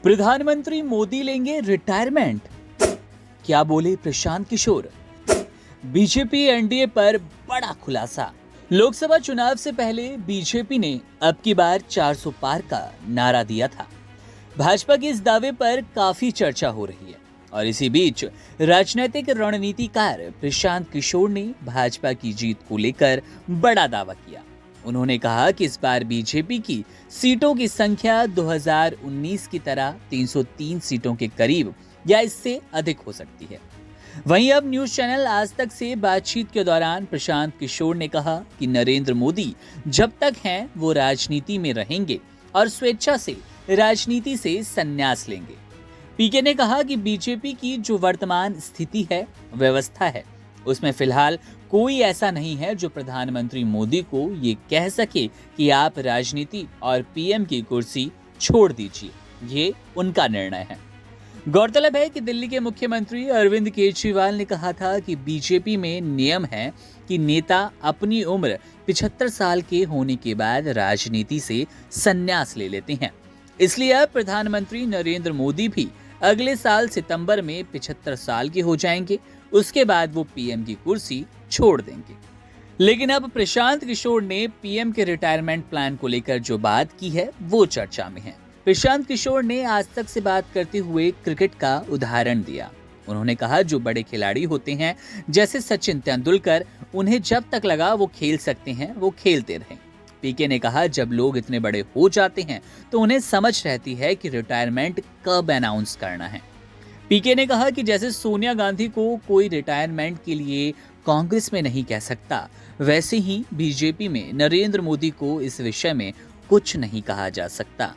प्रधानमंत्री मोदी लेंगे रिटायरमेंट, क्या बोले प्रशांत किशोर। बीजेपी एनडीए पर बड़ा खुलासा। लोकसभा चुनाव से पहले बीजेपी ने अब की बार 400 पार का नारा दिया था। भाजपा के इस दावे पर काफी चर्चा हो रही है और इसी बीच राजनीतिक रणनीतिकार प्रशांत किशोर ने भाजपा की जीत को लेकर बड़ा दावा किया। उन्होंने कहा कि इस बार बीजेपी की सीटों की संख्या 2019 की तरह 303 सीटों के करीब या इससे अधिक हो सकती है। वहीं अब न्यूज चैनल आज तक से बातचीत के दौरान प्रशांत किशोर ने कहा कि नरेंद्र मोदी जब तक हैं वो राजनीति में रहेंगे और स्वेच्छा से राजनीति से संन्यास लेंगे। पीके ने कहा कि बीजेपी की जो वर्तमान स्थिति है, व्यवस्था है, उसमें फिलहाल कोई ऐसा नहीं है जो प्रधानमंत्री मोदी को ये कह सके कि आप राजनीति और पीएम की कुर्सी छोड़ दीजिए। ये उनका निर्णय है। गौरतलब है कि दिल्ली के मुख्यमंत्री अरविंद केजरीवाल ने कहा था कि बीजेपी में नियम है कि नेता अपनी उम्र 75 साल के होने के बाद राजनीति से संन्यास ले लेते हैं। इसलिए अब प्रधानमंत्री नरेंद्र मोदी भी अगले साल सितंबर में 75 साल के हो जाएंगे। उसके बाद वो पीएम की कुर्सी छोड़ देंगे। लेकिन अब प्रशांत किशोर ने पीएम के रिटायरमेंट प्लान को लेकर जो बात की है वो चर्चा में है। प्रशांत किशोर ने आज तक से बात करते हुए क्रिकेट का उदाहरण दिया। उन्होंने कहा जो बड़े खिलाड़ी होते हैं जैसे सचिन तेंदुलकर, उन्हें जब तक लगा वो खेल सकते हैं वो खेलते रहें। पीके ने कहा जब लोग इतने बड़े हो जाते हैं तो उन्हें समझ रहती है कि रिटायरमेंट कब अनाउंस करना है। पीके ने कहा कि जैसे सोनिया गांधी को कोई रिटायरमेंट के लिए कांग्रेस में नहीं कह सकता, वैसे ही बीजेपी में नरेंद्र मोदी को इस विषय में कुछ नहीं कहा जा सकता।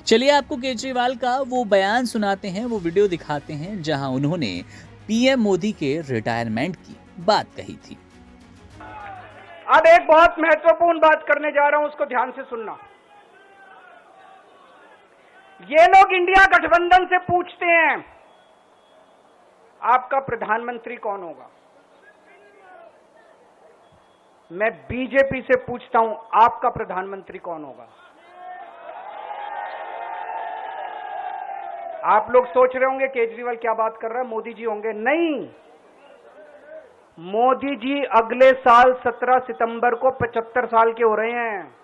चलिए आपको केजरीवाल का वो बयान सुनाते हैं, वो वीडियो दिखाते हैं जहां उन्होंने पीएम मोदी के रिटायरमेंट की बात कही थी। अब एक बहुत महत्वपूर्ण बात करने जा रहा हूं, उसको ध्यान से सुनना। ये लोग इंडिया गठबंधन से पूछते हैं आपका प्रधानमंत्री कौन होगा। मैं बीजेपी से पूछता हूं आपका प्रधानमंत्री कौन होगा। आप लोग सोच रहे होंगे केजरीवाल क्या बात कर रहा है, मोदी जी होंगे। नहीं, मोदी जी अगले साल 17 सितंबर को 75 साल के हो रहे हैं।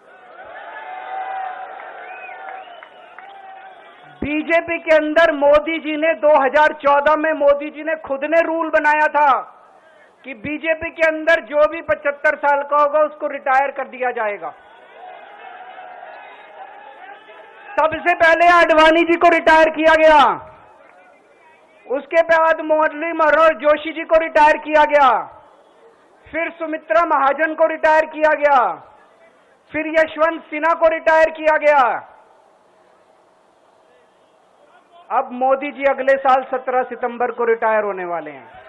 बीजेपी के अंदर मोदी जी ने 2014 में मोदी जी ने खुद ने रूल बनाया था कि बीजेपी के अंदर जो भी 75 साल का होगा उसको रिटायर कर दिया जाएगा। सबसे पहले आडवाणी जी को रिटायर किया गया, उसके बाद मुरली मनोहर जोशी जी को रिटायर किया गया, फिर सुमित्रा महाजन को रिटायर किया गया, फिर यशवंत सिन्हा को रिटायर किया गया। अब मोदी जी अगले साल 17 सितंबर को रिटायर होने वाले हैं।